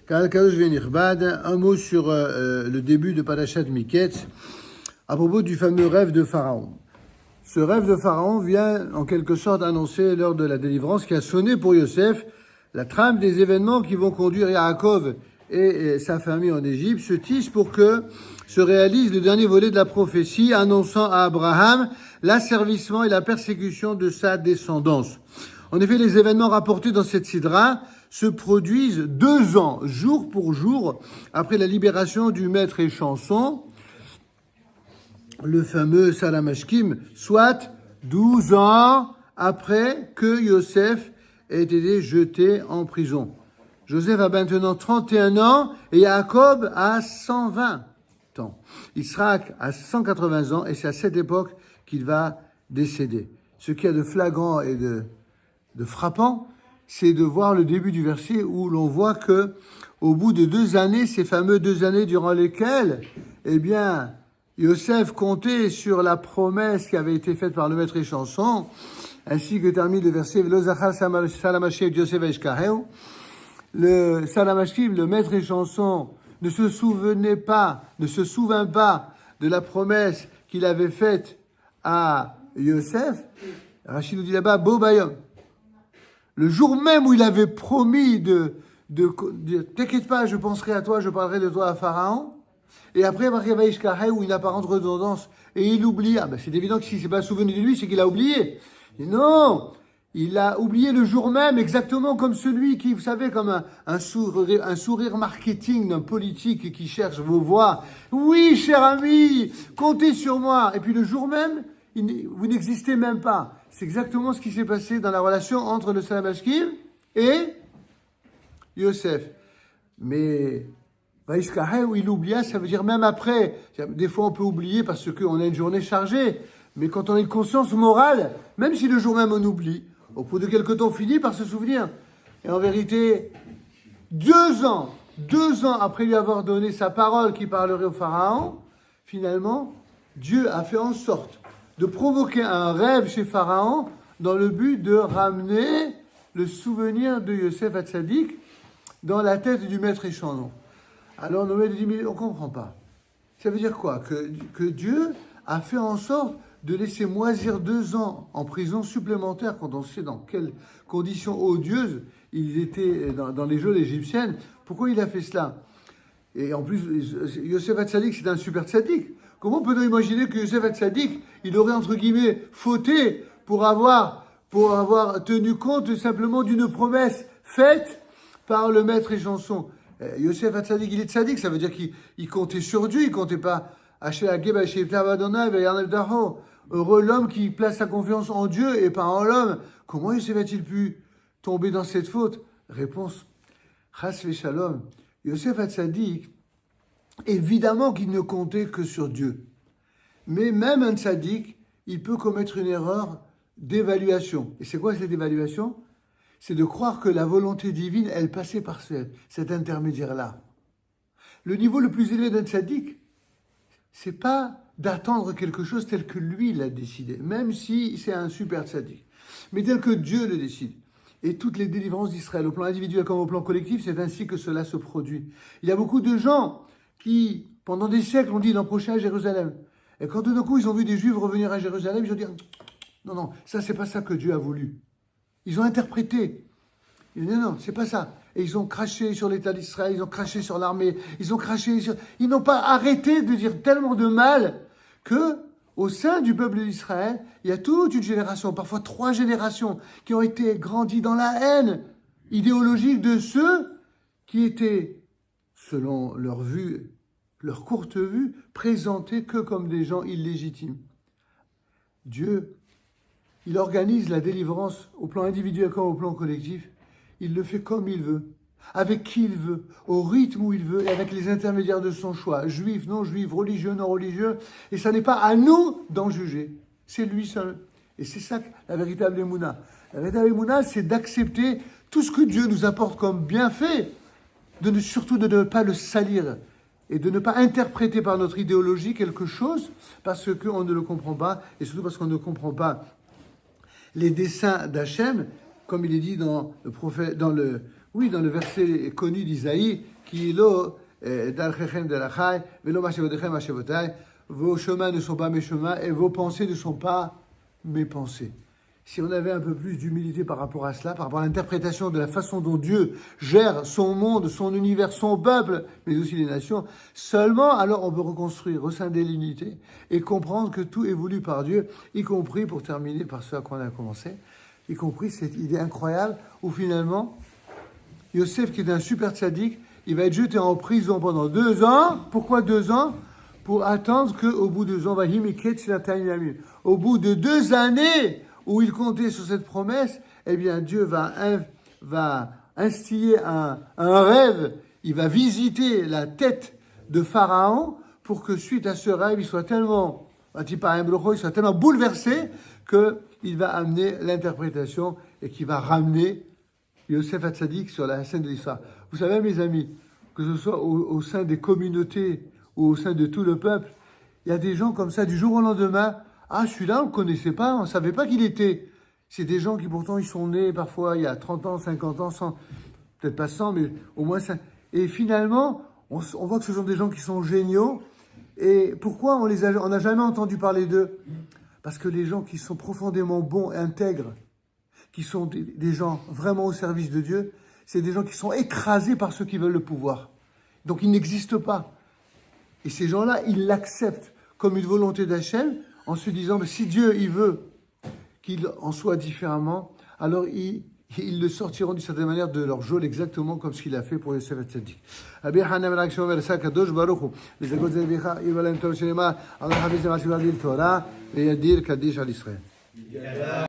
Un mot sur le début de Parashat Miketz à propos du fameux rêve de Pharaon. Ce rêve de Pharaon vient en quelque sorte annoncer l'heure de la délivrance qui a sonné pour Yosef. La trame des événements qui vont conduire Yaakov et sa famille en Égypte se tisse pour que se réalise le dernier volet de la prophétie annonçant à Abraham l'asservissement et la persécution de sa descendance. En effet, les événements rapportés dans cette sidra se produisent 2 ans, jour pour jour, après la libération du maître échanson, le fameux Salamashkim, soit 12 ans après que Yosef ait été jeté en prison. Joseph a maintenant 31 ans et Jacob a 120 ans. Israël a 180 ans et c'est à cette époque qu'il va décéder. Ce qu'il y a de flagrant et de frappant, c'est de voir le début du verset où l'on voit que, au bout de 2 années, ces fameux 2 années durant lesquelles, Yosef comptait sur la promesse qui avait été faite par le maître échanson, ainsi que termine le verset V'lo zachar Salamashim Yosef Eshkareu. Le Salamashim, le maître échanson, ne se souvint pas de la promesse qu'il avait faite à Yosef. Rachid nous dit là-bas, Bo Bayom. Le jour même où il avait promis de t'inquiète pas, je penserai à toi, je parlerai de toi à Pharaon. Et après, où une apparente redondance, et il oublie. C'est évident que si c'est pas souvenu de lui, c'est qu'il a oublié. Et non, il a oublié le jour même, exactement comme celui qui, vous savez, comme un sourire marketing d'un politique qui cherche vos voix. Oui, cher ami, comptez sur moi. Et puis le jour même, vous n'existez même pas. C'est exactement ce qui s'est passé dans la relation entre le Salamashkim et Yosef. Mais où il oublia, ça veut dire même après. Des fois, on peut oublier parce qu'on a une journée chargée. Mais quand on a une conscience morale, même si le jour même on oublie, au bout de quelque temps, on finit par se souvenir. Et en vérité, 2 ans après lui avoir donné sa parole qui parlerait au Pharaon, finalement, Dieu a fait en sorte de provoquer un rêve chez Pharaon dans le but de ramener le souvenir de Yosef Hatzadik dans la tête du maître échanson. Alors Noël dit, mais on ne comprend pas. Ça veut dire quoi? Que Dieu a fait en sorte de laisser moisir 2 ans en prison supplémentaire quand on sait dans quelles conditions odieuses ils étaient dans les geôles égyptiennes. Pourquoi il a fait cela? Et en plus, Yosef Hatzadik, c'est un super tzaddik. Comment peut-on imaginer que Yosef Hatzadik, il aurait entre guillemets fauté pour avoir tenu compte simplement d'une promesse faite par le maître échanson? Yosef Hatzadik, il est tzaddik, ça veut dire qu'il comptait sur Dieu, il comptait pas heureux l'homme qui place sa confiance en Dieu et pas en l'homme. Comment Yosef a-t-il pu tomber dans cette faute? Réponse, Chas v'shalom. Yosef Hatzadik, évidemment qu'il ne comptait que sur Dieu. Mais même un tzaddik, il peut commettre une erreur d'évaluation. Et c'est quoi cette évaluation? C'est de croire que la volonté divine, elle passait par cet intermédiaire-là. Le niveau le plus élevé d'un tzaddik, c'est pas d'attendre quelque chose tel que lui l'a décidé, même si c'est un super tzaddik, mais tel que Dieu le décide. Et toutes les délivrances d'Israël, au plan individuel comme au plan collectif, c'est ainsi que cela se produit. Il y a beaucoup de gens qui, pendant des siècles, ont dit d'approcher à Jérusalem. Et quand tout d'un coup, ils ont vu des Juifs revenir à Jérusalem, ils ont dit non, ça, c'est pas ça que Dieu a voulu. Ils ont interprété. Ils ont dit non, c'est pas ça. Et ils ont craché sur l'État d'Israël, ils ont craché sur l'armée, ils n'ont pas arrêté de dire tellement de mal que, au sein du peuple d'Israël, il y a toute une génération, parfois 3 générations, qui ont été grandies dans la haine idéologique de ceux qui étaient, selon leur vue, leur courte vue, présentés que comme des gens illégitimes. Dieu, il organise la délivrance au plan individuel comme au plan collectif. Il le fait comme il veut, avec qui il veut, au rythme où il veut et avec les intermédiaires de son choix, juifs, non juifs, religieux, non religieux. Et ça n'est pas à nous d'en juger, c'est lui seul. Et c'est ça la véritable émouna. La véritable émouna, c'est d'accepter tout ce que Dieu nous apporte comme bienfait, surtout de ne pas le salir et de ne pas interpréter par notre idéologie quelque chose parce qu'on ne le comprend pas et surtout parce qu'on ne comprend pas les desseins d'Hachem, comme il est dit dans le verset connu d'Isaïe, Kilo, Darchechem Derachai, Velo Mashevodechem Mashevotai. Vos chemins ne sont pas mes chemins et vos pensées ne sont pas mes pensées. Si on avait un peu plus d'humilité par rapport à cela, par rapport à l'interprétation de la façon dont Dieu gère son monde, son univers, son peuple, mais aussi les nations, seulement alors on peut reconstruire, rescinder l'unité et comprendre que tout est voulu par Dieu, y compris, pour terminer par ce à quoi on a commencé, y compris cette idée incroyable où finalement, Yosef, qui est un super tzaddik, il va être jeté en prison pendant 2 ans. Pourquoi 2 ans? Pour attendre qu'au bout de 2 ans, au bout de 2 années où il comptait sur cette promesse, eh bien Dieu va instiller un rêve, il va visiter la tête de Pharaon pour que suite à ce rêve, il soit tellement bouleversé qu'il va amener l'interprétation et qu'il va ramener Yosef Hatzadik sur la scène de l'histoire. Vous savez, mes amis, que ce soit au sein des communautés ou au sein de tout le peuple, il y a des gens comme ça, du jour au lendemain, ah, celui-là, on ne le connaissait pas, on ne savait pas qui il était. C'est des gens qui, pourtant, ils sont nés parfois il y a 30 ans, 50 ans, 100, peut-être pas 100, mais au moins 5. Et finalement, on voit que ce sont des gens qui sont géniaux. Et pourquoi on n'a jamais entendu parler d'eux? Parce que les gens qui sont profondément bons et intègres, qui sont des gens vraiment au service de Dieu, c'est des gens qui sont écrasés par ceux qui veulent le pouvoir. Donc ils n'existent pas. Et ces gens-là, ils l'acceptent comme une volonté d'Hachem en se disant, mais si Dieu, il veut qu'il en soit différemment, alors ils le sortiront d'une certaine manière de leur geôle exactement comme ce qu'il a fait pour Yosef Hatzadik. Rabbi Hanan ben Akshom אומר, עשה הקדוש ברוך הוא, לזכות זה ירבה להם טוב שנאמר, על חפץ למעשה ולהגדיל תורה וידיר קדיש על ישראל.